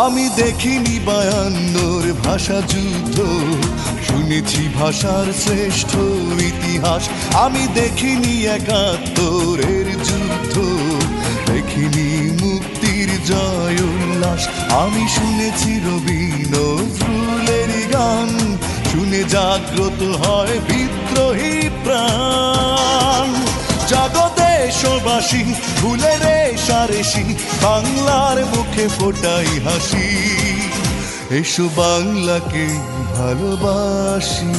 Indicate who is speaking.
Speaker 1: আমি দেখিনি 52 ভাষা যুদ্ধ, শুনেছি ভাষার শ্রেষ্ঠ ইতিহাস। আমি দেখিনি 71-এর যুদ্ধ, দেখিনি মুক্তির জয় উল্লাস। আমি শুনেছি রবি নজরুলের গান, শুনে জাগ্রত হয় বিদ্রোহী প্রাণ। জাগো দেশবাসী, ভুলে রেশারেশি, বাংলার মুখে ফোটাই হাসি। এসো বাংলাকে ভালোবাসি।